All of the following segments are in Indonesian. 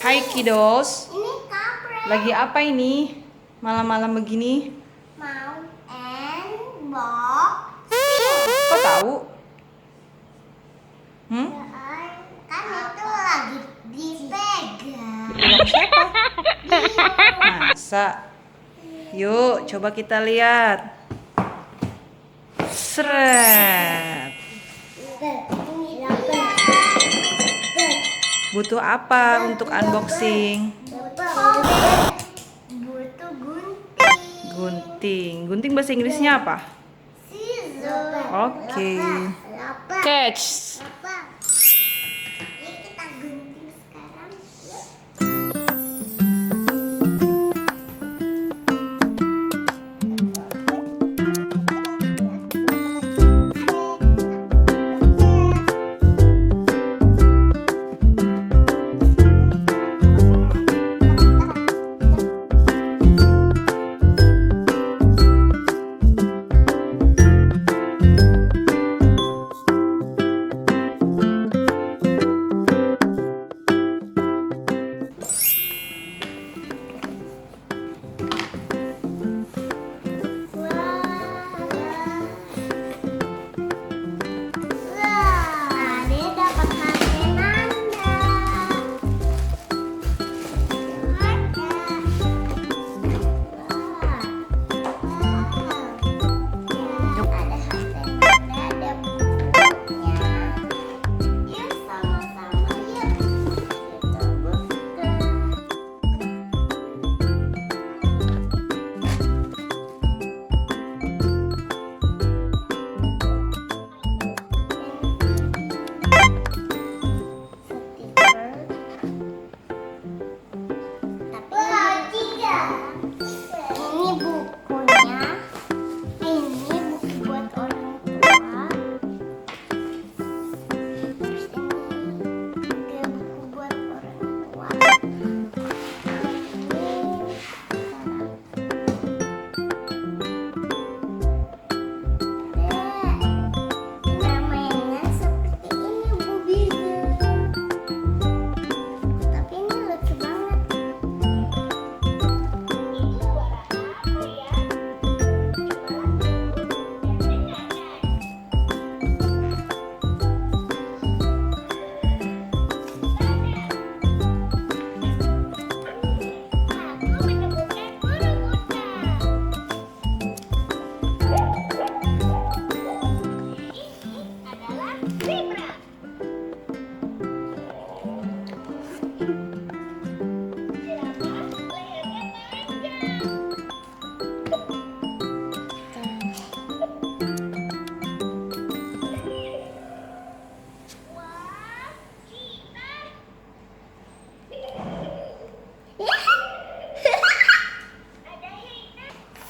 Hai kiddos. Ini kampret. Lagi apa ini? Malam-malam begini? Mau unboxing. Kok tahu? Kan itu lagi dipegang. Dipegang siapa? Masa? Yuk, coba kita lihat. Seret. Butuh apa untuk unboxing? Butuh gunting. Gunting bahasa Inggrisnya apa? Scissor. Oke. Catch. Ini kita gunting sekarang.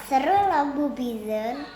Seru loh bobizzen.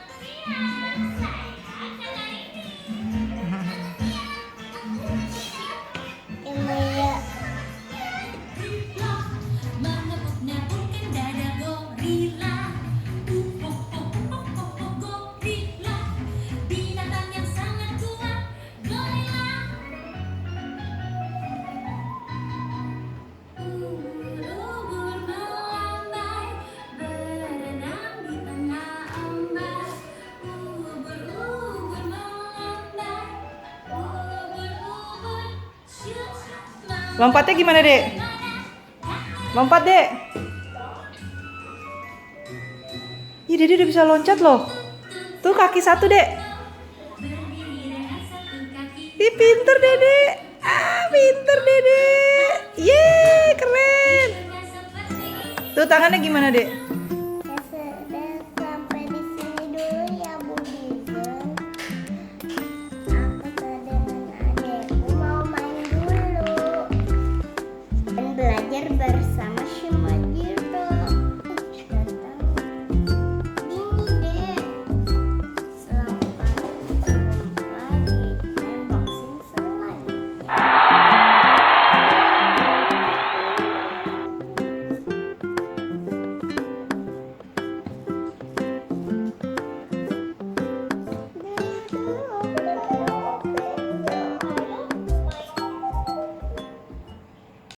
Lompatnya gimana, Dek? Lompat, Dek. Ih, Dede udah bisa loncat loh. Tuh kaki satu, Dek. Ih, pinter, Dede. Pinter, Dede. Yeay, keren. Tuh tangannya gimana, Dek?